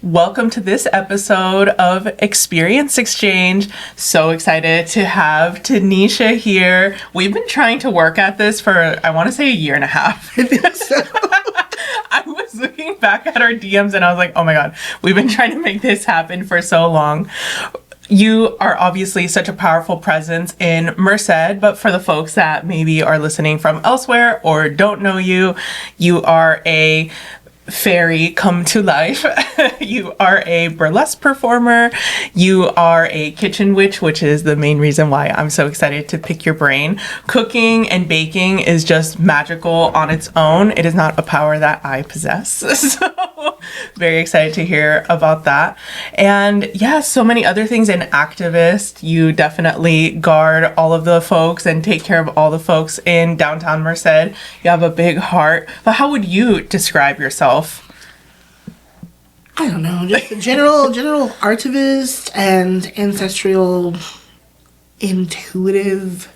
Welcome to this episode of Experience Exchange. So excited to have Tanisha here. We've been trying to work at this for, I want to say, a year and a half. I think so. I was looking back at our DMs and I was like, oh my God, we've been trying to make this happen for so long. You are obviously such a powerful presence in Merced, but for the folks that maybe are listening from elsewhere or don't know you, you are a fairy come to life. You are a burlesque performer. You are a kitchen witch, which is the main reason why I'm so excited to pick your brain. Cooking and baking is just magical on its own. It is not a power that I possess. So very excited to hear about that. And yeah, so many other things. An activist. You definitely guard all of the folks and take care of all the folks in downtown Merced. You have a big heart. But how would you describe yourself? I don't know, just a general artivist and ancestral intuitive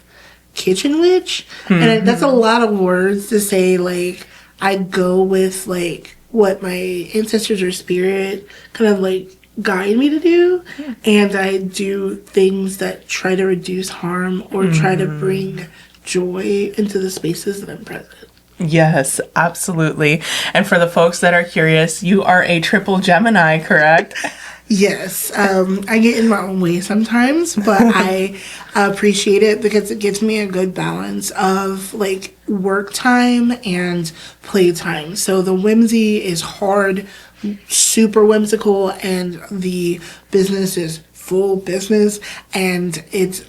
kitchen witch. Mm-hmm. And that's a lot of words to say, like, I go with, like, what my ancestors or spirit kind of, like, guide me to do. Yeah. And I do things that try to reduce harm or try to bring joy into the spaces that I'm present. Yes, absolutely. And for the folks that are curious, you are a triple Gemini, correct? Yes. I get in my own way sometimes, but I appreciate it because it gives me a good balance of like work time and play time. So the whimsy is hard, super whimsical, and the business is full business, and it's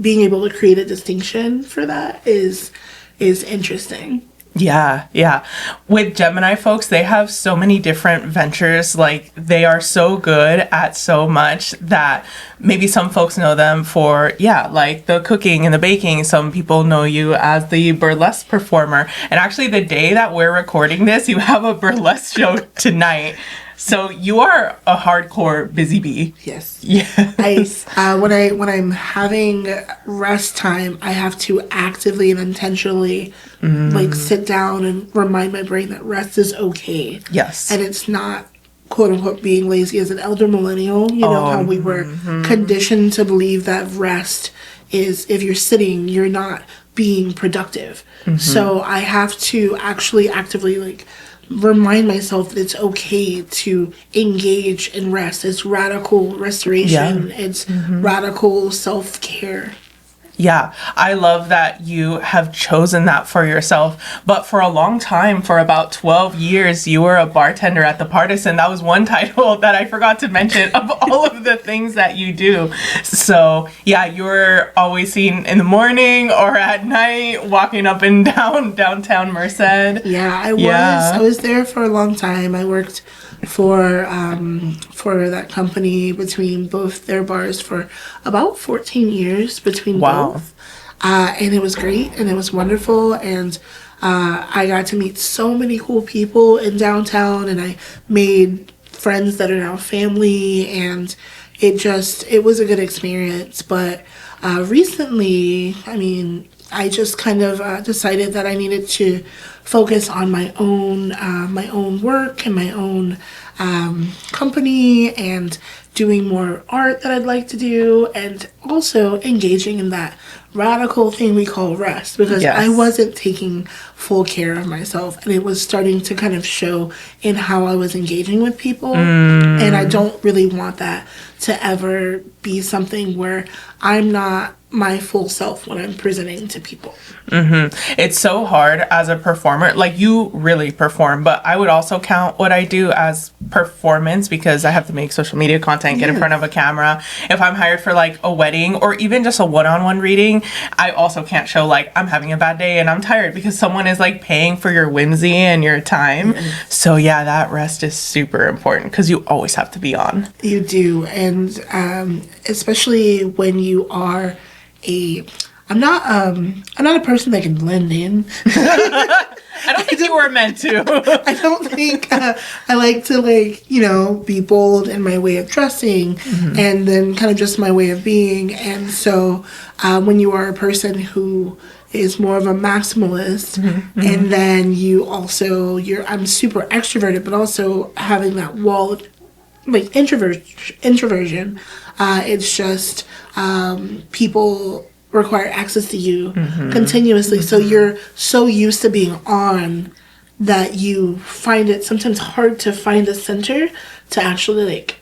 being able to create a distinction for that is interesting. Yeah. With Gemini folks, they have so many different ventures. Like, they are so good at so much that maybe some folks know them for, like the cooking and the baking. Some people know you as the burlesque performer. And actually, the day that we're recording this, you have a burlesque show tonight. So you are a hardcore busy bee. Yes. Yes. When I'm having rest time, I have to actively and intentionally like sit down and remind my brain that rest is okay. Yes. And it's not quote unquote being lazy as an elder millennial. You know how we were conditioned to believe that rest is, if you're sitting, you're not being productive. So I have to actually actively like remind myself that it's okay to engage in rest. It's radical restoration. Yeah. It's radical self-care. Yeah, I love that you have chosen that for yourself. But for a long time, for about 12 years, you were a bartender at the Partisan. That was one title that I forgot to mention of all of the things that you do. So yeah, you're always seen in the morning or at night walking up and down downtown Merced. Yeah, I was there for a long time. I worked for that company between both their bars for about 14 years between both. And it was great and it was wonderful, and I got to meet so many cool people in downtown, and I made friends that are now family, and it was a good experience. But recently, I just kind of decided that I needed to focus on my own work and my own company, and doing more art that I'd like to do, and also engaging in that radical thing we call rest, because I wasn't taking full care of myself, and it was starting to kind of show in how I was engaging with people. And I don't really want that to ever be something where I'm not my full self when I'm presenting to people. It's so hard as a performer. Like, you really perform, but I would also count what I do as performance, because I have to make social media content, get in front of a camera. If I'm hired for like a wedding or even just a one-on-one reading, I also can't show like I'm having a bad day and I'm tired, because someone is like paying for your whimsy and your time. So yeah, that rest is super important, because you always have to be on. You do. And especially when you are I'm not a person that can blend in. I don't think you were meant to. I don't think I like to be bold in my way of dressing, and then kind of just my way of being. And so when you are a person who is more of a maximalist, and then I'm super extroverted, but also having that wall like introversion. It's just people require access to you continuously. So you're so used to being on that you find it sometimes hard to find a center to actually like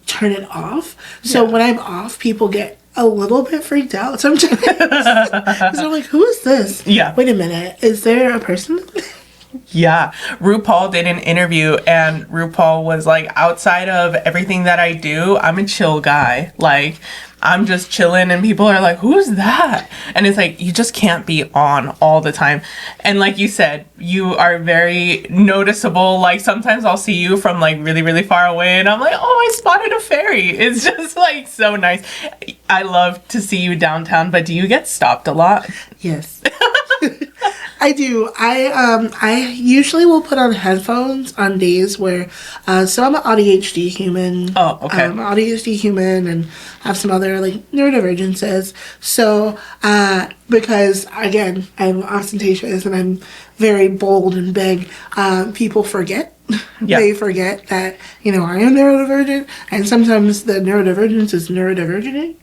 turn it off. So when I'm off, people get a little bit freaked out sometimes. Because they're like, who is this? Yeah. Wait a minute. Is there a person? Yeah. RuPaul did an interview, and RuPaul was like, outside of everything that I do, I'm a chill guy. Like, I'm just chilling, and people are like, who's that? And it's like, you just can't be on all the time. And like you said, you are very noticeable. Like, sometimes I'll see you from like really, really far away, and I'm like, oh, I spotted a fairy. It's just like so nice. I love to see you downtown, but do you get stopped a lot? Yes. I do. I usually will put on headphones on days where, so I'm an ADHD human. Oh, okay. I'm an ADHD human and have some other like neurodivergences. So, because again, I'm ostentatious and I'm very bold and big, people forget. Yeah. They forget that, you know, I am neurodivergent, and sometimes the neurodivergence is neurodivergenting.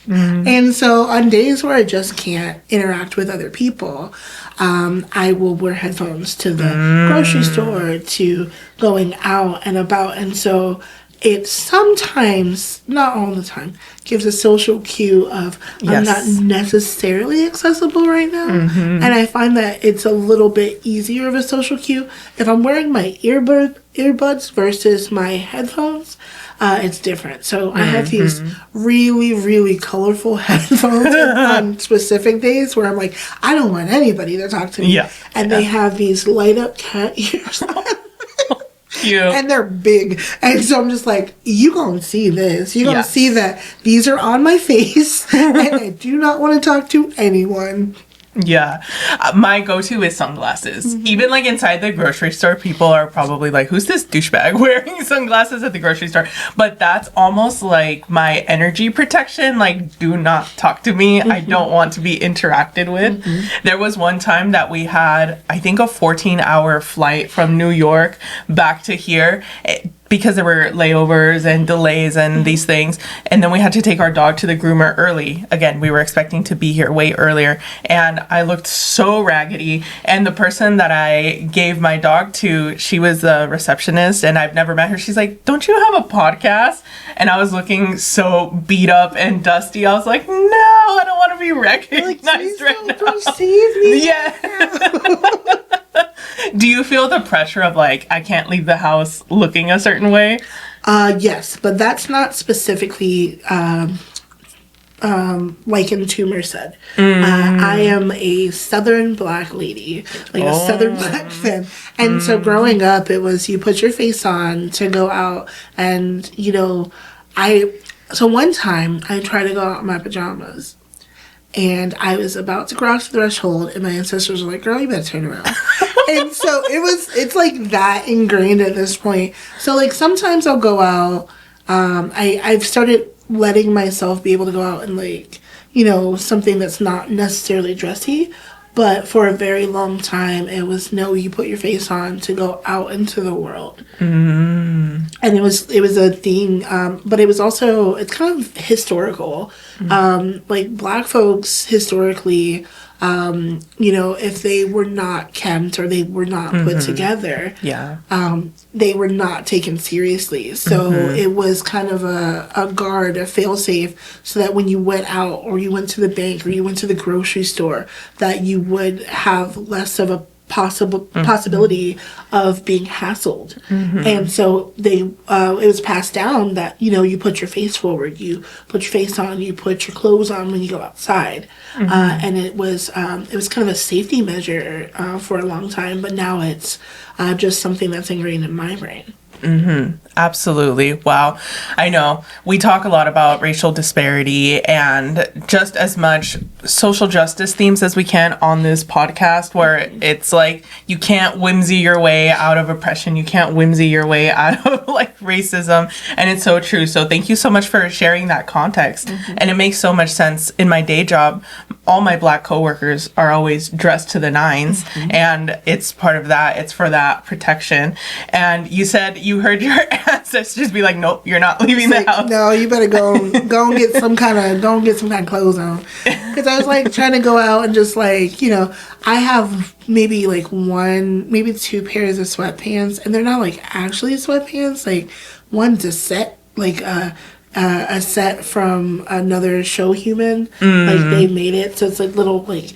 And so on days where I just can't interact with other people, I will wear headphones to the grocery store, to going out and about. And so it sometimes, not all the time, gives a social cue of I'm not necessarily accessible right now. And I find that it's a little bit easier of a social cue if I'm wearing my earbuds versus my headphones. It's different. So I have these really, really colorful headphones on specific days where I'm like, I don't want anybody to talk to me. Yeah. And they have these light up cat ears on. Cute. And they're big. And so I'm just like, you gonna see this. You're gonna see that these are on my face and I do not want to talk to anyone. Yeah. My go-to is sunglasses. Even like inside the grocery store, people are probably like, who's this douchebag wearing sunglasses at the grocery store? But that's almost like my energy protection. Like, do not talk to me. I don't want to be interacted with. There was one time that we had, I think, a 14-hour flight from New York back to here. Because there were layovers and delays and these things. And then we had to take our dog to the groomer early. Again, we were expecting to be here way earlier. And I looked so raggedy. And the person that I gave my dog to, she was the receptionist, and I've never met her. She's like, don't you have a podcast? And I was looking so beat up and dusty. I was like, no, I don't want to be recognized right now. Don't perceive me. Yeah. Do you feel the pressure of like, I can't leave the house looking a certain way? Yes, but that's not specifically likened to Merced. I am a Southern Black lady, like a Southern Black femme. And so growing up, it was you put your face on to go out, and you know, so one time I tried to go out in my pajamas. And I was about to cross the threshold, and my ancestors were like, girl, you better turn around. And so it's like that ingrained at this point. So like sometimes I'll go out. I've started letting myself be able to go out and like, you know, something that's not necessarily dressy. But for a very long time, it was no, you put your face on to go out into the world. And it was a thing, but it was also, it's kind of historical. Like Black folks historically, you know, if they were not kempt or they were not put together, they were not taken seriously. So it was kind of a guard, a fail-safe, so that when you went out or you went to the bank or you went to the grocery store, that you would have less of a possibility of being hassled. And so it was passed down that, you know, you put your face forward, you put your face on, you put your clothes on when you go outside. And it was kind of a safety measure for a long time, but now it's just something that's ingrained in my brain. Absolutely. Wow. I know we talk a lot about racial disparity and just as much social justice themes as we can on this podcast, where it's like you can't whimsy your way out of oppression. You can't whimsy your way out of like racism. And it's so true. So thank you so much for sharing that context. And it makes so much sense in my day job. all my Black coworkers are always dressed to the nines, and it's part of that. It's for that protection. And you said you heard your ancestors be like, "Nope, you're not leaving the house." No, you better go and get some kind of clothes on. Because I was like trying to go out and just like, you know, I have maybe like maybe 2 pairs of sweatpants, and they're not like actually sweatpants. Like one's a set, like a set from another show human. Like they made it, so it's like little like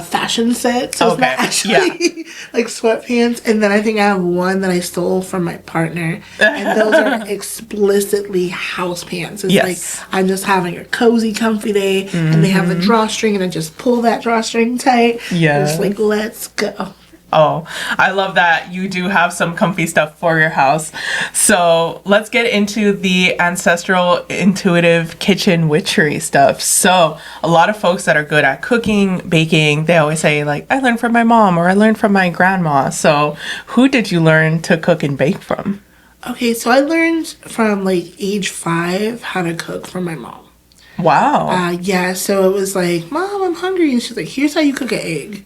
fashion set. So it's not actually like sweatpants. And then I think I have one that I stole from my partner, and those are explicitly house pants. It's like I'm just having a cozy, comfy day, and they have a drawstring, and I just pull that drawstring tight. Yeah, it's like let's go. Oh, I love that you do have some comfy stuff for your house. So let's get into the ancestral intuitive kitchen witchery stuff. So a lot of folks that are good at cooking, baking, they always say like, I learned from my mom or I learned from my grandma. So who did you learn to cook and bake from? Okay, so I learned from like age 5 how to cook from my mom. Wow. Yeah, so it was like, Mom, I'm hungry. And she's like, here's how you cook an egg.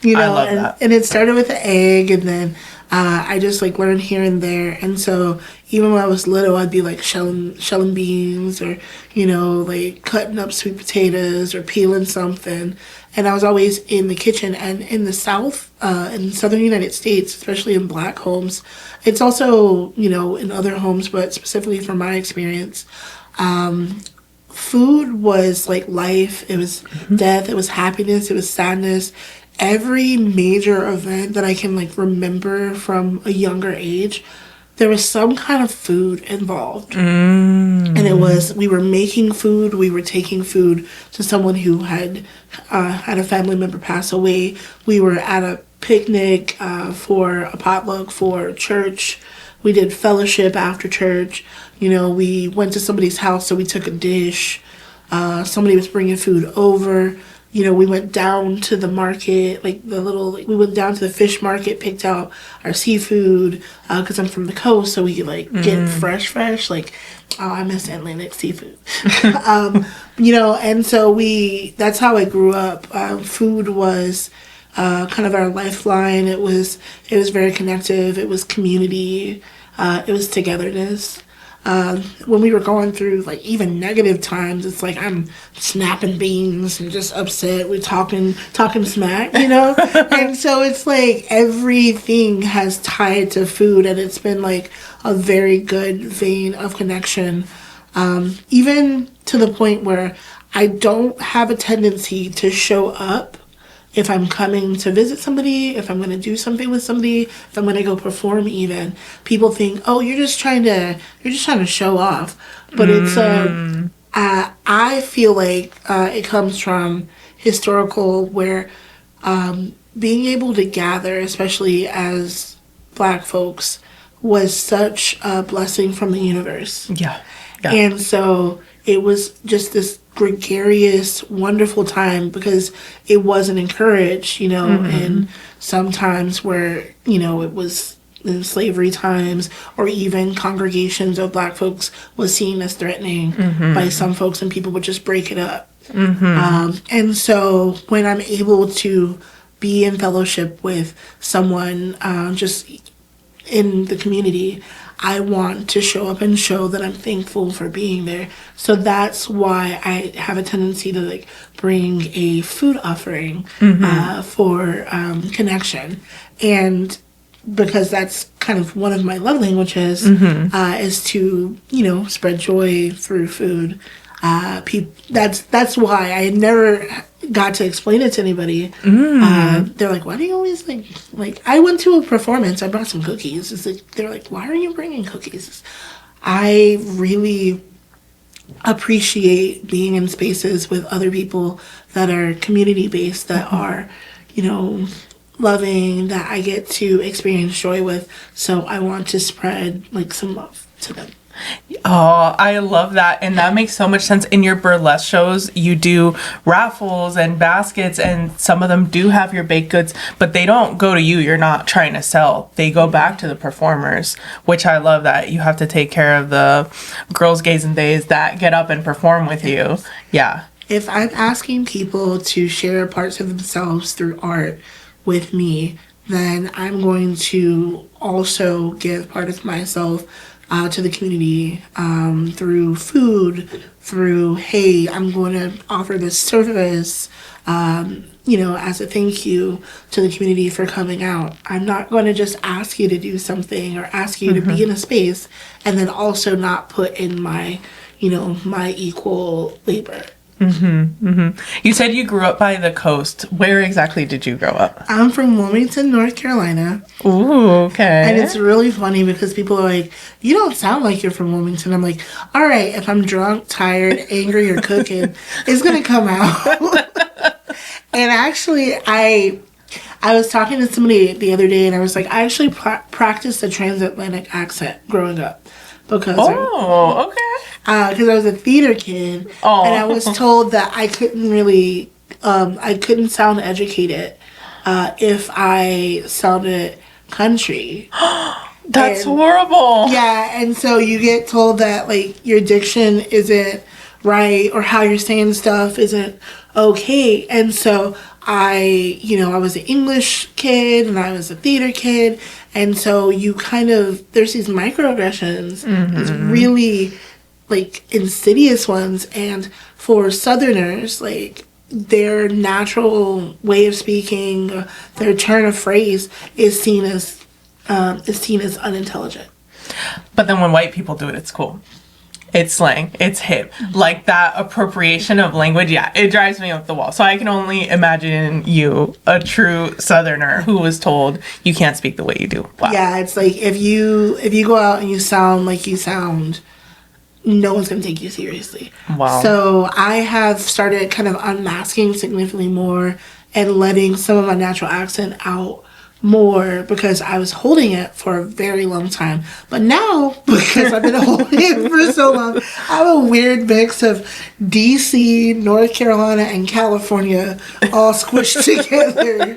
You know, I love that. And it started with the egg, and then I just like learned here and there. And so even when I was little, I'd be like shelling beans, or you know, like cutting up sweet potatoes or peeling something. And I was always in the kitchen. And in the South, in Southern United States, especially in Black homes, it's also, you know, in other homes, but specifically from my experience, food was like life. It was death. It was happiness. It was sadness. Every major event that I can like remember from a younger age, there was some kind of food involved. And it was, we were making food, we were taking food to someone who had had a family member pass away. We were at a picnic for a potluck for church. We did fellowship after church. You know, we went to somebody's house, so we took a dish. Somebody was bringing food over. You know, we went down to the market, like we went down to the fish market, picked out our seafood, because I'm from the coast, so we could like get fresh, like, oh, I miss Atlantic seafood. You know, and so that's how I grew up. Food was kind of our lifeline. It was very connective. It was community. It was togetherness. When we were going through like even negative times, it's like I'm snapping beans and just upset. We're talking smack, you know? And so it's like everything has tied to food, and it's been like a very good vein of connection. Even to the point where I don't have a tendency to show up if I'm coming to visit somebody, if I'm going to do something with somebody, if I'm going to go perform even. People think, oh, you're just trying to show off. But it's, I feel like it comes from historical, where being able to gather, especially as Black folks, was such a blessing from the universe. Yeah. And so it was just this gregarious, wonderful time, because it wasn't encouraged, you know, and sometimes where, you know, it was in slavery times, or even congregations of Black folks was seen as threatening by some folks, and people would just break it up. And so when I'm able to be in fellowship with someone just in the community, I want to show up and show that I'm thankful for being there. So that's why I have a tendency to like bring a food offering for connection. And because that's kind of one of my love languages, is to, you know, spread joy through food. That's why I never got to explain it to anybody. They're like, why do you always like I went to a performance, I brought some cookies. It's like, they're like, why are you bringing cookies? I really appreciate being in spaces with other people that are community based, that are, you know, loving, that I get to experience joy with. So I want to spread like some love to them. Oh, I love that. And that makes so much sense. In your burlesque shows, you do raffles and baskets, and some of them do have your baked goods, but they don't go to you. You're not trying to sell. They go back to the performers, which I love that. You have to take care of the girls, gays, and days that get up and perform with you. Yeah. if I'm asking people to share parts of themselves through art with me, then I'm going to also give part of myself to the community through food, through, hey, I'm going to offer this service, as a thank you to the community for coming out. I'm not going to just ask you to do something or ask you to be in a space and then also not put in my equal labor. You said you grew up by the coast. Where exactly did you grow up? I'm from Wilmington, North Carolina. Ooh, okay. And it's really funny because people are like, you don't sound like you're from Wilmington. I'm like, all right, if I'm drunk, tired, angry, or cooking, it's going to come out. And actually, I was talking to somebody the other day, and I was like, I actually practiced a transatlantic accent growing up. Because because I was a theater kid, and I was told that I couldn't really, I couldn't sound educated if I sounded country. That's horrible. Yeah, and so you get told that, like, your diction isn't right, or how you're saying stuff isn't okay. And so I was an English kid, and I was a theater kid, and so you kind of, there's these microaggressions, these really, like, insidious ones, and for Southerners, like, their natural way of speaking, their turn of phrase is seen as unintelligent. But then when white people do it, it's cool. It's slang. It's hip. Like, that appropriation of language, yeah, it drives me up the wall. So I can only imagine you, a true Southerner, who was told you can't speak the way you do. Wow. Yeah, it's like, if you go out and you sound like you sound, no one's going to take you seriously. Wow. So I have started kind of unmasking significantly more and letting some of my natural accent out more, because I was holding it for a very long time. But now, because I've been holding it for so long, I have a weird mix of DC, North Carolina, and California all squished together.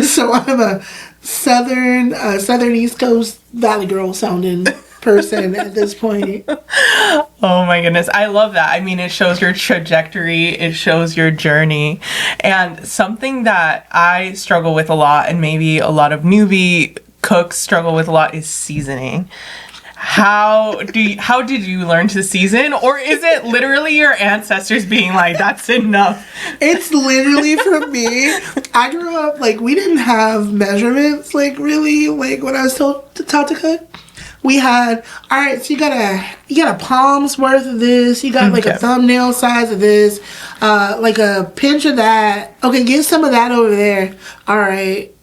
So I'm a southern East Coast Valley Girl sounding person at this point. Oh my goodness. I love that. I mean, it shows your trajectory. It shows your journey. And something that I struggle with a lot, and maybe a lot of newbie cooks struggle with a lot, is seasoning. How did you learn to season? Or is it literally your ancestors being like, that's enough? It's literally for me. I grew up, like, we didn't have measurements, like, really, like, when I was taught to cook. We had, all right, so you got a palm's worth of this. You got like a thumbnail size of this, like a pinch of that. Okay, get some of that over there. All right.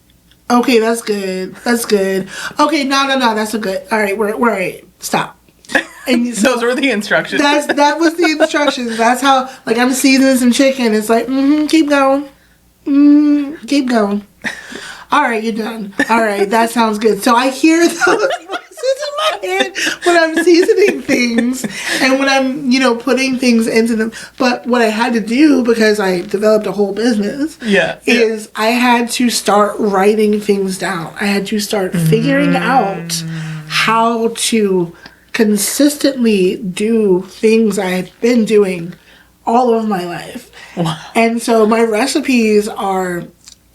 Okay, that's good. That's good. Okay, no, that's a good. All right, we're all right. Stop. And so those were the instructions. That was the instructions. That's how, like, I'm seasoning some chicken. It's like, keep going. Keep going. All right, you're done. All right, that sounds good. So I hear those voices in my head when I'm seasoning things and when I'm, putting things into them. But what I had to do, because I developed a whole business, is I had to start writing things down. I had to start figuring out how to consistently do things I've been doing all of my life. Wow. And so my recipes are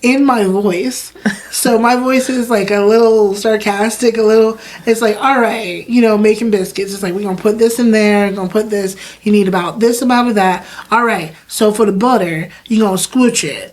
in my voice. So my voice is like a little sarcastic, it's like, all right, making biscuits. It's like, we're going to put this in there, we're going to put this, you need about this amount of that. All right, so for the butter, you're going to squish it.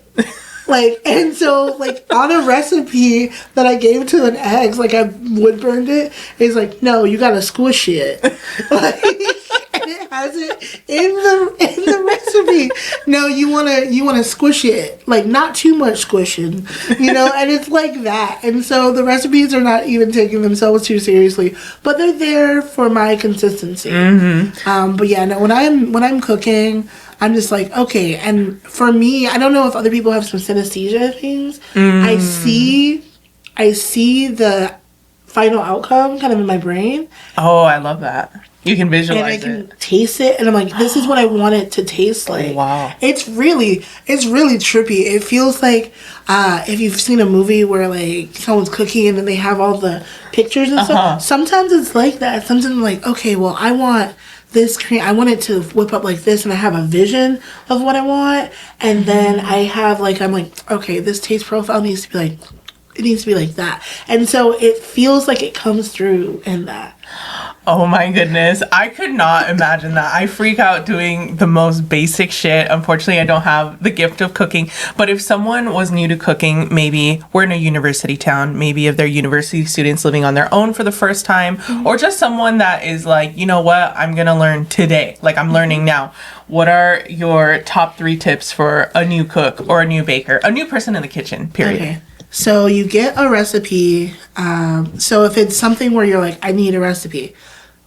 And so, on a recipe that I gave to an ex, I wood burned it, it's like, no, you got to squish it. And it has it in the recipe. No, you wanna squish it, not too much squishing, and it's like that. And so the recipes are not even taking themselves too seriously, but they're there for my consistency. But yeah, no, when I'm cooking, I'm just like, okay. And for me, I don't know if other people have some synesthesia things. I see the final outcome kind of in my brain. Oh, I love that. You can visualize it. And I can taste it, and I'm like, this is what I want it to taste like. Wow. It's really trippy. It feels like if you've seen a movie where someone's cooking and then they have all the pictures and stuff. Sometimes it's like that. Sometimes I'm like, okay, well, I want this cream, I want it to whip up like this, and I have a vision of what I want, and then I have like, I'm like, okay, this taste profile needs to be like, it needs to be like that. And so it feels like it comes through in that. Oh my goodness. I could not imagine that. I freak out doing the most basic shit. Unfortunately, I don't have the gift of cooking. But if someone was new to cooking, maybe we're in a university town, maybe if they're university students living on their own for the first time, or just someone that is like, you know what, I'm going to learn today. Like I'm learning now. What are your top 3 tips for a new cook or a new baker, a new person in the kitchen, period? Okay. So you get a recipe. So if it's something where you're like, I need a recipe,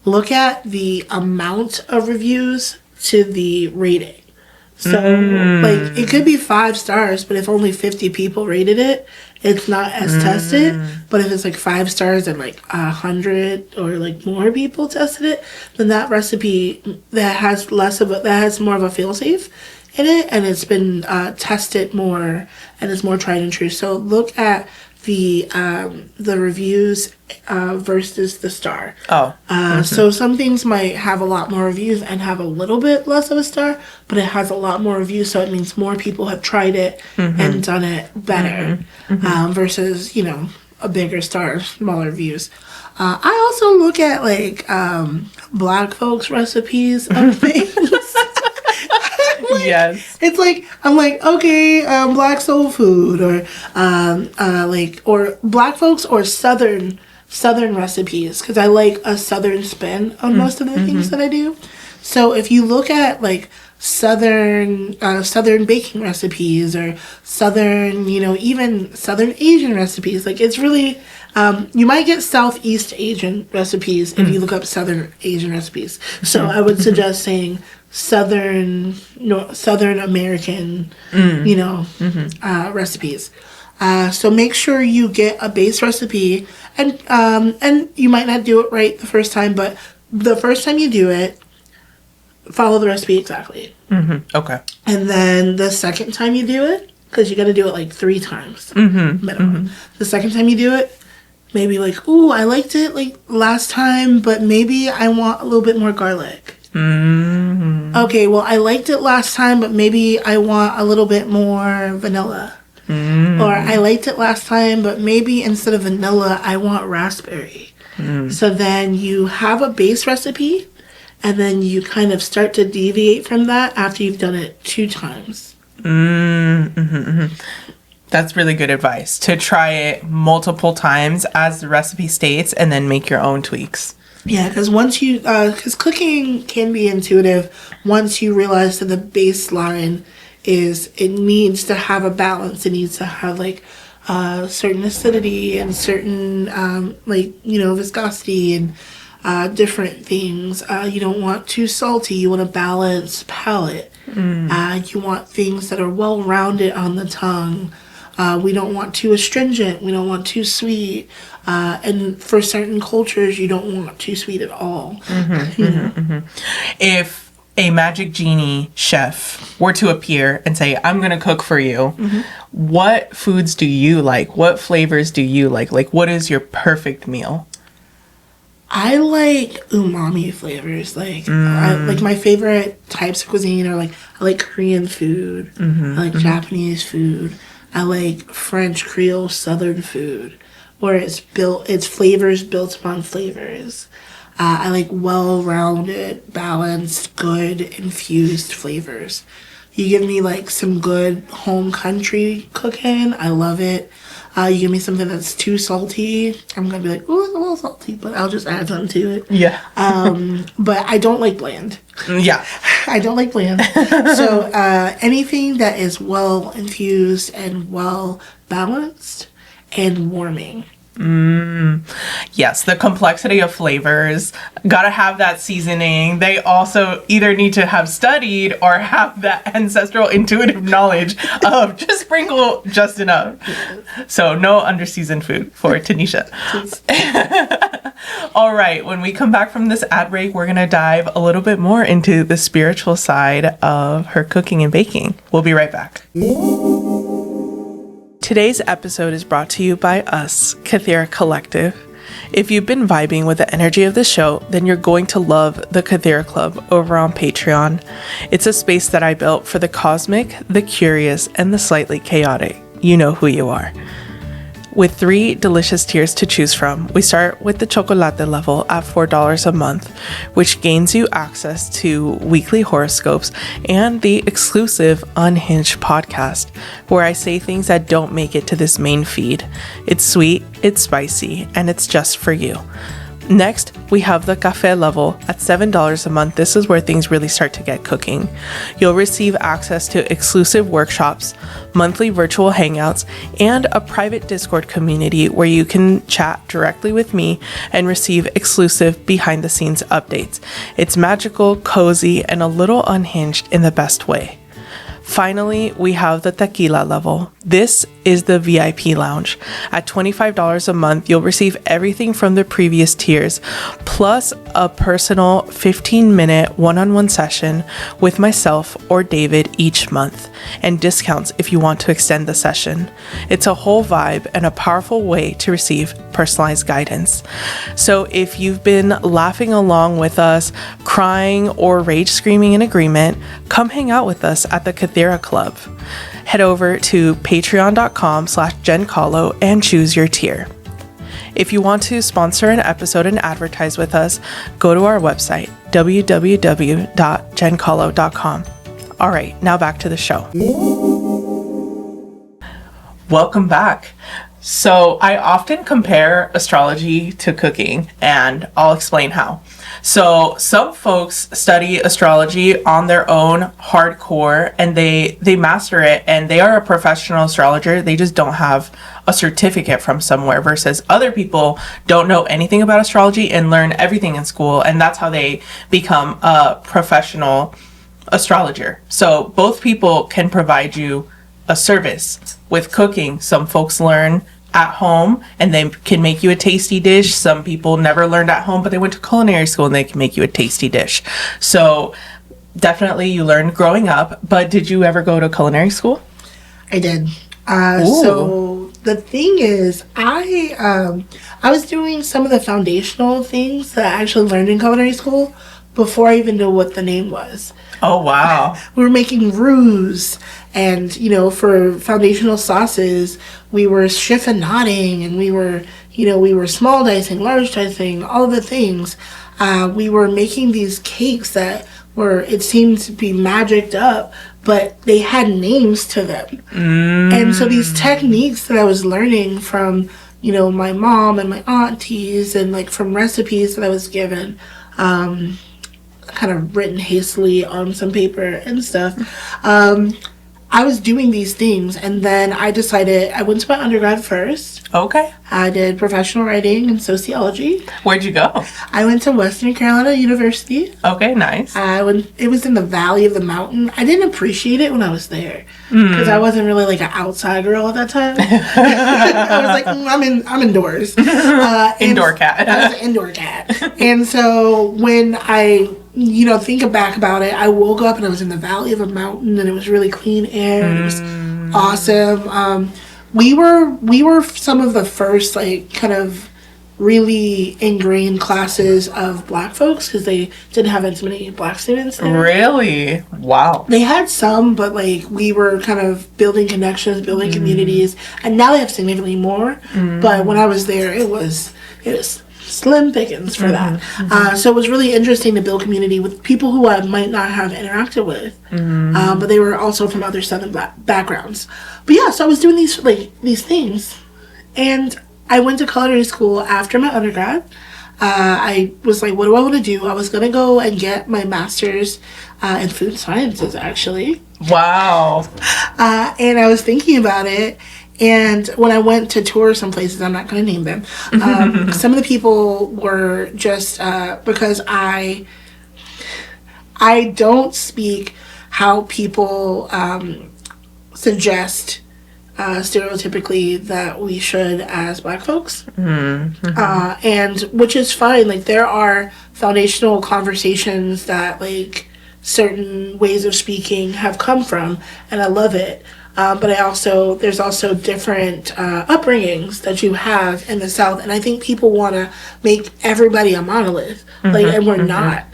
look at the amount of reviews to the rating. So like it could be 5 stars, but if only 50 people rated it, it's not as tested. But if it's like 5 stars and like 100 or like more people tested it, then that recipe that has more of a fail safe in it, and it's been tested more, and it's more tried and true. So look at the reviews versus the star. So some things might have a lot more reviews and have a little bit less of a star, but it has a lot more reviews, so it means more people have tried it and done it better, versus, you know, a bigger star, smaller reviews. I also look at like Black folks recipes of things. Yes. It's like, I'm like, okay, Black soul food, or or Black folks or Southern recipes, because I like a Southern spin on most of the things that I do. So if you look at like Southern baking recipes, or Southern, you know, even Southern Asian recipes, like it's really, you might get Southeast Asian recipes if you look up Southern Asian recipes. So I would suggest saying Southern American, you know, recipes. So make sure you get a base recipe, and you might not do it right the first time, but the first time you do it, follow the recipe exactly. Okay. And then the second time you do it, because you got to do it like 3 times minimum. The second time you do it, maybe like, ooh, I liked it like last time, but maybe I want a little bit more garlic. Okay, well, I liked it last time, but maybe I want a little bit more vanilla. Or I liked it last time, but maybe instead of vanilla, I want raspberry. So then you have a base recipe, and then you kind of start to deviate from that after you've done it 2 times. That's really good advice, to try it multiple times as the recipe states, and then make your own tweaks. Yeah, because because cooking can be intuitive once you realize that the baseline is, it needs to have a balance. It needs to have like certain acidity and certain like, you know, viscosity and different things. You don't want too salty. You want a balanced palate. You want things that are well-rounded on the tongue. We don't want too astringent. We don't want too sweet. And for certain cultures, you don't want too sweet at all. If a magic genie chef were to appear and say, I'm going to cook for you, what foods do you like? What flavors do you like? Like, what is your perfect meal? I like umami flavors. Like, like my favorite types of cuisine are like, I like Korean food. I like Japanese food. I like French Creole Southern food, where it's flavors built upon flavors. I like well-rounded, balanced, good, infused flavors. You give me like some good home country cooking, I love it. You give me something that's too salty, I'm gonna be like, oh, it's a little salty, but I'll just add something to it. Yeah. But I don't like bland. Yeah. I don't like bland. So anything that is well infused and well balanced and warming. Yes, the complexity of flavors, gotta have that seasoning. They also either need to have studied or have that ancestral intuitive knowledge of just sprinkle just enough. So no under-seasoned food for Tanisha. All right, when we come back from this ad break, we're gonna dive a little bit more into the spiritual side of her cooking and baking. We'll be right back. Today's episode is brought to you by us, Kythera Collective. If you've been vibing with the energy of the show, then you're going to love the Kythera Club over on Patreon. It's a space that I built for the cosmic, the curious, and the slightly chaotic. You know who you are. With 3 delicious tiers to choose from, we start with the chocolate level at $4 a month, which gains you access to weekly horoscopes and the exclusive Unhinged podcast, where I say things that don't make it to this main feed. It's sweet, it's spicy, and it's just for you. Next, we have the café level at $7 a month. This is where things really start to get cooking. You'll receive access to exclusive workshops, monthly virtual hangouts, and a private Discord community where you can chat directly with me and receive exclusive behind-the-scenes updates. It's magical, cozy, and a little unhinged in the best way. Finally, we have the tequila level. This is the VIP lounge. At $25 a month, you'll receive everything from the previous tiers, plus a personal 15-minute one-on-one session with myself or David each month, and discounts if you want to extend the session. It's a whole vibe and a powerful way to receive personalized guidance. So if you've been laughing along with us, crying, or rage screaming in agreement, come hang out with us at the Kythera Club. Head over to patreon.com/JenCalo and choose your tier. If you want to sponsor an episode and advertise with us, go to our website, www.jencalo.com. All right, now back to the show. Welcome back. So I often compare astrology to cooking, and I'll explain how. So some folks study astrology on their own hardcore, and they master it, and they are a professional astrologer. They just don't have a certificate from somewhere, versus other people don't know anything about astrology and learn everything in school, and that's how they become a professional astrologer. So both people can provide you a service. With cooking, some folks learn at home and they can make you a tasty dish. Some people never learned at home, but they went to culinary school and they can make you a tasty dish. So definitely you learned growing up, but did you ever go to culinary school? I did. So the thing is, I was doing some of the foundational things that I actually learned in culinary school before I even knew what the name was. Oh, wow. We were making roux, and, you know, for foundational sauces, we were chiffonading, and we were small dicing, large dicing, all the things. We were making these cakes that it seemed to be magicked up, but they had names to them. And so these techniques that I was learning from, you know, my mom and my aunties, and like from recipes that I was given, kind of written hastily on some paper and stuff. I was doing these things, and then I decided I went to my undergrad first. Okay. I did professional writing and sociology. Where'd you go? I went to Western Carolina University. Okay, nice. It was in the valley of the mountain. I didn't appreciate it when I was there because I wasn't really like an outside girl at that time. I was like, I'm indoors. Indoor cat. I was an indoor cat. And so when I think back about it, I woke up and I was in the valley of a mountain, and it was really clean air. And it was awesome. We were some of the first like kind of really ingrained classes of Black folks, because they didn't have as many Black students there. Really? Wow. They had some, but like we were kind of building connections, building communities, and now they have significantly more. But when I was there, it was slim pickings for that. So it was really interesting to build community with people who I might not have interacted with, but they were also from other Southern backgrounds. But yeah, so I was doing these things, and I went to culinary school after my undergrad. I was like, what do I want to do? I was going to go and get my master's in food sciences, actually. Wow. And I was thinking about it. And when I went to tour some places, I'm not going to name them, some of the people were just, because I don't speak how people suggest stereotypically that we should as Black folks. And which is fine. Like, there are foundational conversations that like certain ways of speaking have come from, and I love it. but there's also different upbringings that you have in the South, and I think people want to make everybody a monolith, and we're not.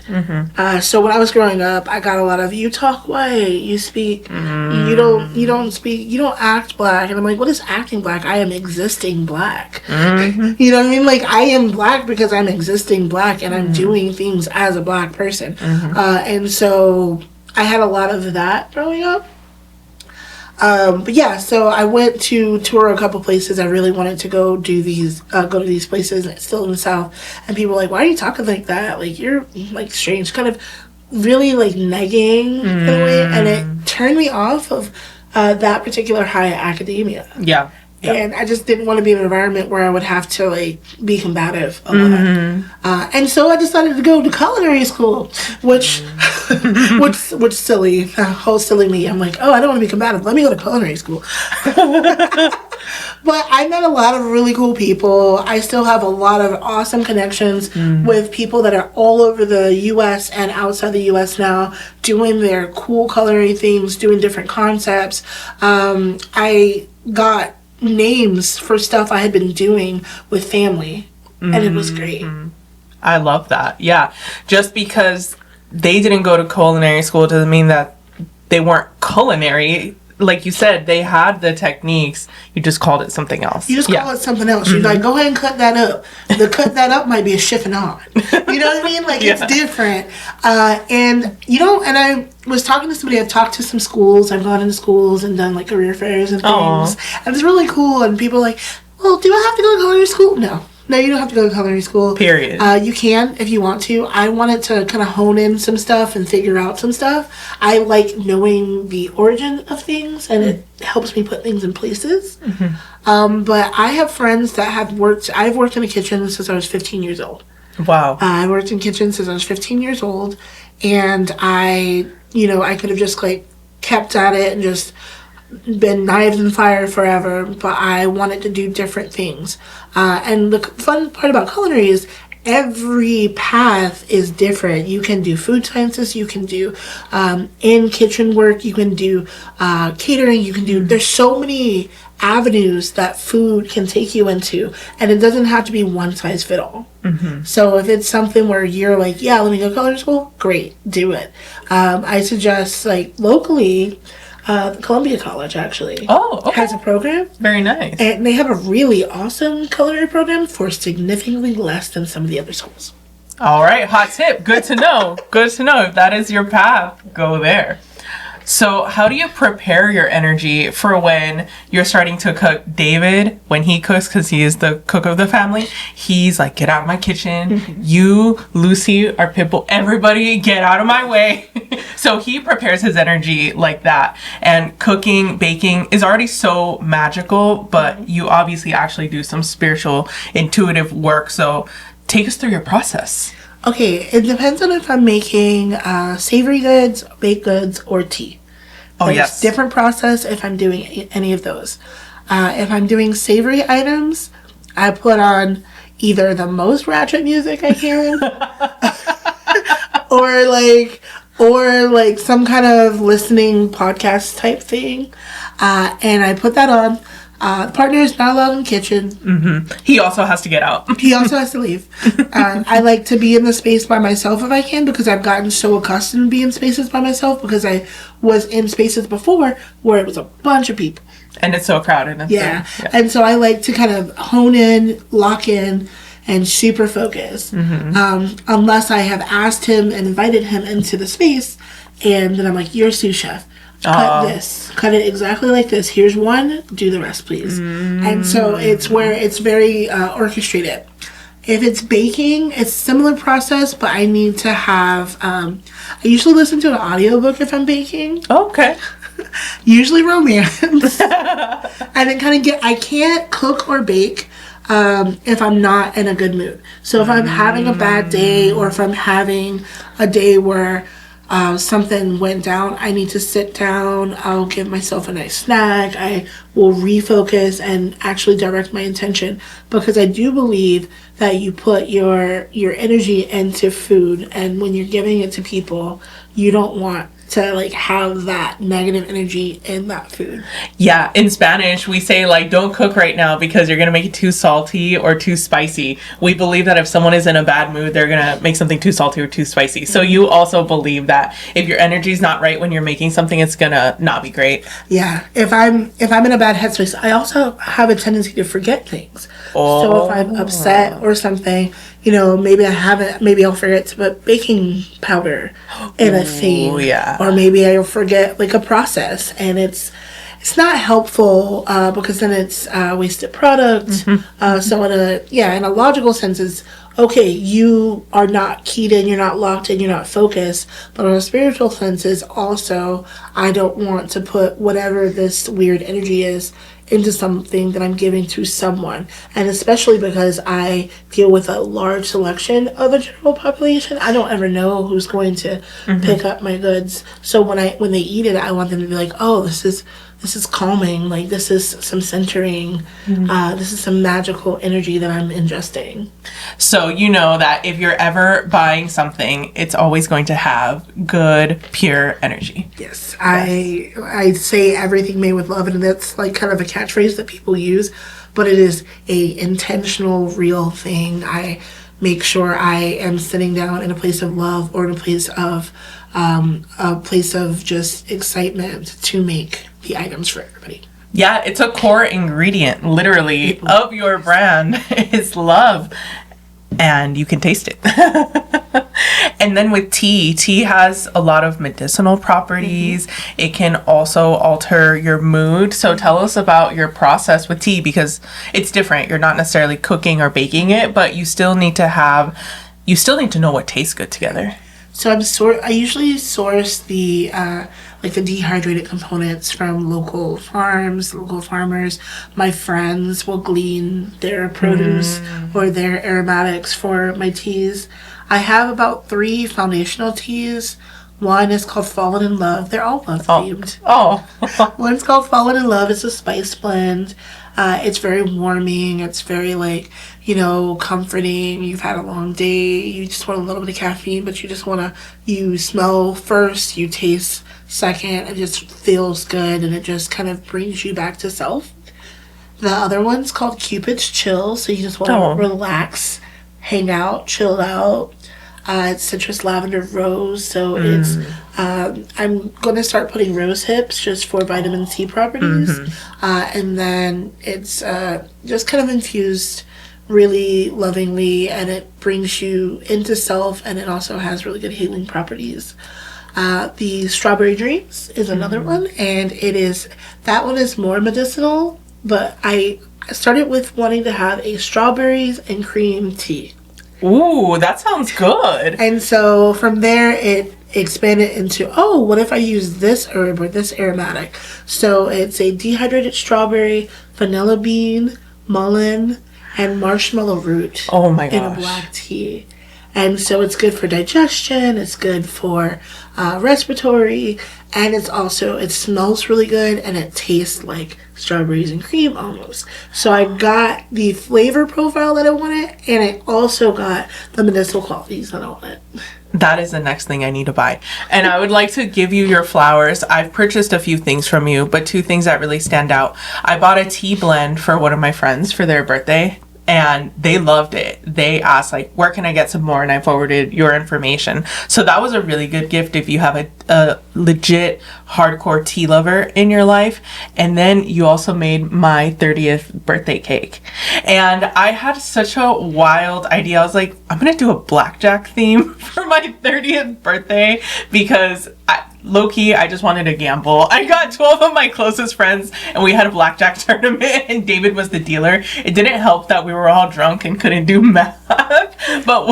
So when I was growing up, I got a lot of, you talk white, you speak, you don't act black, and I'm like, what is acting black? I am existing black. You know what I mean? Like, I am black because I'm existing black, and I'm doing things as a black person. And so I had a lot of that growing up. But yeah, so I went to tour a couple places. I really wanted to go to these places, and it's still in the South. And people were like, why are you talking like that? Like, you're like strange, kind of really like negging in a way. And it turned me off of that particular high academia. Yeah. Yep. And I just didn't want to be in an environment where I would have to like be combative a lot. And so I decided to go to culinary school, which silly, whole silly me. I'm like, oh, I don't want to be combative. Let me go to culinary school. But I met a lot of really cool people. I still have a lot of awesome connections with people that are all over the U.S. and outside the U.S. now, doing their cool culinary things, doing different concepts. I got names for stuff I had been doing with family, and it was great. I love that. Yeah, just because they didn't go to culinary school doesn't mean that they weren't culinary. Like you said, they had the techniques, you just called it something else. You just call it something else. You're like, go ahead and cut that up. The cut that up might be a chiffonade. You know what I mean? Like, it's different. And I was talking to somebody, I've talked to some schools, I've gone into schools and done like career fairs and things. And it's really cool, and people are like, well, do I have to go to culinary school? No, you don't have to go to culinary school. Period. You can if you want to. I wanted to kind of hone in some stuff and figure out some stuff. I like knowing the origin of things, and it helps me put things in places. But I have friends that I've worked in a kitchen since I was 15 years old. Wow. I worked in kitchens since I was 15 years old, and I could have just like kept at it and just been knives in fire forever, but I wanted to do different things. And the fun part about culinary is every path is different. You can do food sciences, you can do in kitchen work, you can do catering, you can do, there's so many avenues that food can take you into, and it doesn't have to be one size fit all. So if it's something where you're like, yeah, let me go to culinary school, great, do it. I suggest, like, locally, Columbia College actually has a program. Very nice. And they have a really awesome culinary program for significantly less than some of the other schools. All right, hot tip. Good to know. Good to know. If that is your path, go there. So how do you prepare your energy for when you're starting to cook? David, when he cooks, because he is the cook of the family, he's like, get out of my kitchen. You, Lucy, our pitbull, everybody get out of my way. So he prepares his energy like that. And cooking, baking is already so magical, but you obviously actually do some spiritual, intuitive work. So take us through your process. Okay, it depends on if I'm making savory goods, baked goods, or tea. There's different process if I'm doing any of those. If I'm doing savory items, I put on either the most ratchet music I can, or like some kind of listening podcast type thing, and I put that on. The partner is not allowed in the kitchen. He also has to get out. He also has to leave. I like to be in the space by myself if I can, because I've gotten so accustomed to being in spaces by myself, because I was in spaces before where it was a bunch of people. And it's so crowded. And so I like to kind of hone in, lock in, and super focus. Unless I have asked him and invited him into the space, and then I'm like, you're a sous chef. Cut this. Cut it exactly like this. Here's one. Do the rest, please. And so it's where it's very orchestrated. If it's baking, it's a similar process, but I need to have... I usually listen to an audiobook if I'm baking. Okay. Usually romance. And then kind of I can't cook or bake if I'm not in a good mood. So if I'm having a bad day, or if I'm having a day where... something went down, I need to sit down, I'll give myself a nice snack, I will refocus and actually direct my intention, because I do believe that you put your energy into food, and when you're giving it to people, you don't want to like have that negative energy in that food. Yeah, in Spanish we say like don't cook right now because you're gonna make it too salty or too spicy. We believe that if someone is in a bad mood, they're gonna make something too salty or too spicy. So you also believe that if your energy's not right when you're making something, it's gonna not be great. Yeah, if I'm in a bad headspace, I also have a tendency to forget things. So if I'm upset or something, you know, maybe I'll forget to put baking powder in a thing. Yeah. Or maybe I'll forget like a process, and it's not helpful because then it's wasted product. So in a logical sense, it's okay, you are not keyed in, you're not locked in, you're not focused. But on a spiritual sense, is also I don't want to put whatever this weird energy is into something that I'm giving to someone. And especially because I deal with a large selection of the general population, I don't ever know who's going to pick up my goods. So when they eat it, I want them to be like, oh, this is calming, like this is some centering, this is some magical energy that I'm ingesting. So you know that if you're ever buying something, it's always going to have good, pure energy. Yes. I say everything made with love, and that's like kind of a catchphrase that people use, but it is a intentional, real thing. I make sure I am sitting down in a place of love or in a place of just excitement to make the items for everybody. Yeah, it's a core ingredient, literally, of your brand is love. And you can taste it. And then with tea has a lot of medicinal properties. It can also alter your mood. So tell us about your process with tea, because it's different. You're not necessarily cooking or baking it, but you still need to know what tastes good together. So I usually source the the dehydrated components from local farms, local farmers. My friends will glean their produce or their aromatics for my teas. I have about 3 foundational teas. One is called Fallen in Love. They're all love themed. One's called Fallen in Love. It's a spice blend. It's very warming. It's very comforting. You've had a long day. You just want a little bit of caffeine, but you smell first, you taste second. It just feels good, and it just kind of brings you back to self. The other one's called Cupid's Chill. So you just want to relax, hang out, chill out. It's citrus, lavender, rose. So it's I'm going to start putting rose hips just for vitamin C properties. And then it's just kind of infused really lovingly, and it brings you into self, and it also has really good healing properties. The Strawberry Dreams is another one, and that one is more medicinal, but I started with wanting to have a strawberries and cream tea. Ooh, that sounds good. And so from there, it expanded into, what if I use this herb or this aromatic? So it's a dehydrated strawberry, vanilla bean, mullein, and marshmallow root. Oh my gosh. In a black tea. And so it's good for digestion, it's good for respiratory, and it smells really good, and it tastes like strawberries and cream almost. So I got the flavor profile that I wanted, and I also got the medicinal qualities that I wanted. That is the next thing I need to buy. And I would like to give you your flowers. I've purchased a few things from you, but 2 things that really stand out. I bought a tea blend for one of my friends for their birthday, and they loved it. They asked, where can I get some more? And I forwarded your information. So that was a really good gift if you have a legit hardcore tea lover in your life. And then you also made my 30th birthday cake. And I had such a wild idea. I was like, I'm going to do a blackjack theme for my 30th birthday because low-key, I just wanted to gamble. I got 12 of my closest friends, and we had a blackjack tournament, and David was the dealer. It didn't help that we were all drunk and couldn't do math. But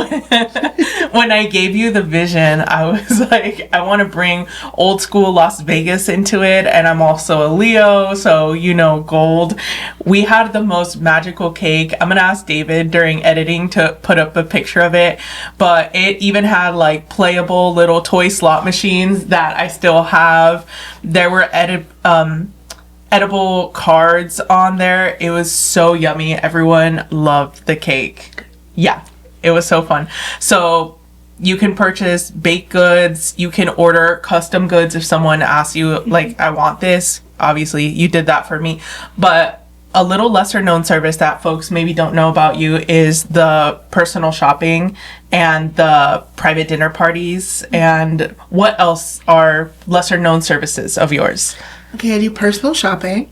when I gave you the vision, I was like, I want to bring old school Las Vegas into it, and I'm also a Leo, so gold. We had the most magical cake. I'm gonna ask David during editing to put up a picture of it, but it even had playable little toy slot machines that I still have. There were edible cards on there. It was so yummy. Everyone loved the cake. Yeah, it was so fun. So You can purchase baked goods. You can order custom goods if someone asks you, like, I want this. Obviously, you did that for me. But a little lesser known service that folks maybe don't know about you is the personal shopping and the private dinner parties. And what else are lesser known services of yours? Okay, I do personal shopping.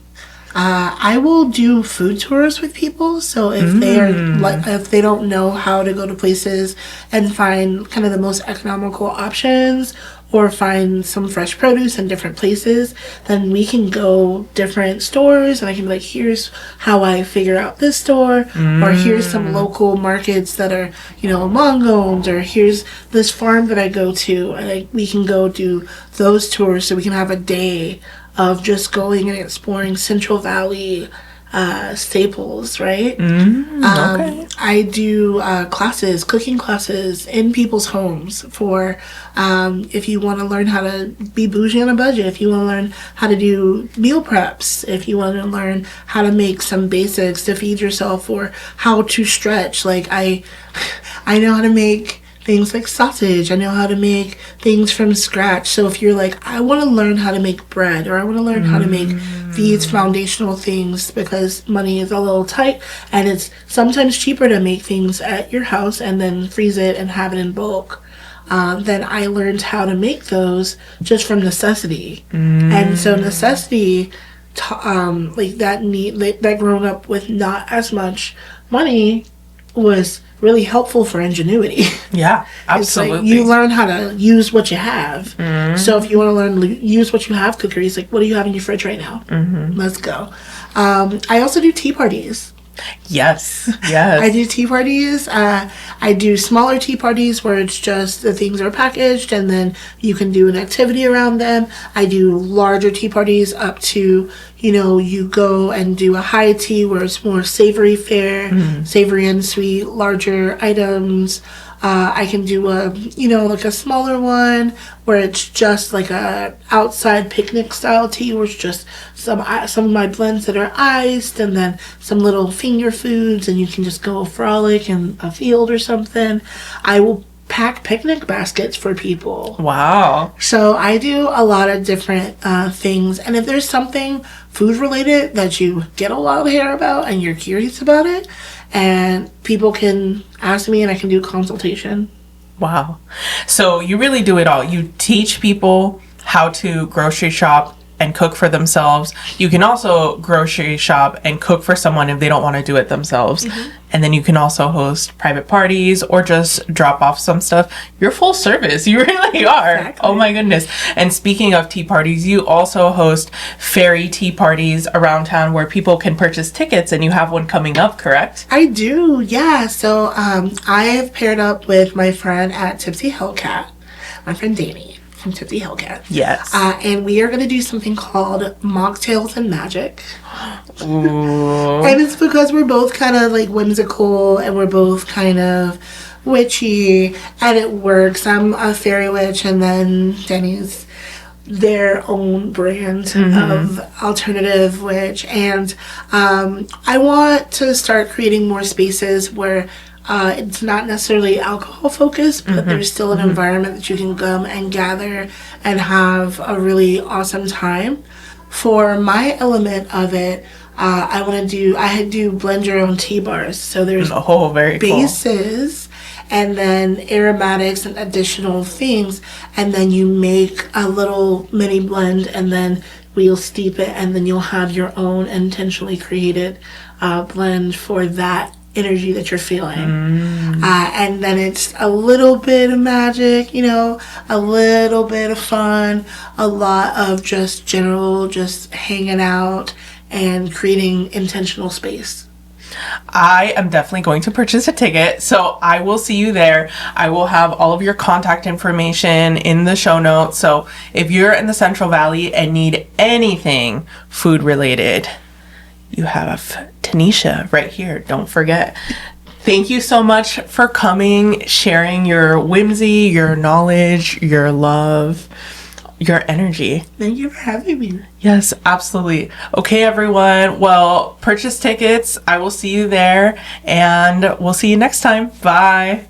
I will do food tours with people. So if if they don't know how to go to places and find kind of the most economical options, or find some fresh produce in different places, then we can go different stores and I can be like, here's how I figure out this store, or here's some local markets that are, Mongolians, or here's this farm that I go to, and we can go do those tours so we can have a day of just going and exploring Central Valley staples, right? Okay. I do cooking classes in people's homes for if you want to learn how to be bougie on a budget, if you want to learn how to do meal preps, if you want to learn how to make some basics to feed yourself, or how to stretch. Like I know how to make things like sausage. I know how to make things from scratch. So if you're like, I want to learn how to make bread, or I want to learn how to make these foundational things because money is a little tight and it's sometimes cheaper to make things at your house and then freeze it and have it in bulk, then I learned how to make those just from necessity. And so necessity, that growing up with not as much money was really helpful for ingenuity. Yeah, absolutely. It's like you learn how to use what you have. So if you want to learn use what you have cookery, it's like, what do you have in your fridge right now? Let's go. I also do tea parties. Yes. I do tea parties. I do smaller tea parties where it's just the things are packaged and then you can do an activity around them. I do larger tea parties up to, you go and do a high tea where it's more savory fare, savory and sweet, larger items. I can do a smaller one where it's just like a outside picnic style tea where it's just some of my blends that are iced and then some little finger foods and you can just go frolic in a field or something. I will pack picnic baskets for people. Wow. So I do a lot of different things, and if there's something food related that you get a lot of hair about and you're curious about it, and people can ask me and I can do consultation. Wow. So you really do it all. You teach people how to grocery shop and cook for themselves. You can also grocery shop and cook for someone if they don't want to do it themselves. And then you can also host private parties or just drop off some stuff. You're full service. You really are. Exactly. Oh my goodness. And speaking of tea parties, you also host fairy tea parties around town where people can purchase tickets, and you have one coming up, correct? I do, yeah. So I have paired up with my friend at Tipsy Hellcat, my friend Danny from Tipsy Hellcat. Yes. And we are going to do something called Mocktails and Magic. Ooh. And it's because we're both kind of like whimsical and we're both kind of witchy, and it works. I'm a fairy witch, and then Danny's their own brand of alternative witch. And I want to start creating more spaces where it's not necessarily alcohol focused, but there's still an environment that you can come and gather and have a really awesome time. For my element of it, I do blend your own tea bars. So there's very bases and then aromatics and additional things, and then you make a little mini blend, and then we'll steep it, and then you'll have your own intentionally created blend for that energy that you're feeling. And then it's a little bit of magic, a little bit of fun, a lot of just hanging out and creating intentional space. I am definitely going to purchase a ticket, so I will see you there. I will have all of your contact information in the show notes, so if you're in the Central Valley and need anything food related, you have Tanisha right here. Don't forget. Thank you so much for coming, sharing your whimsy, your knowledge, your love, your energy. Thank you for having me. Yes, absolutely. Okay, everyone. Well, purchase tickets. I will see you there, and we'll see you next time. Bye.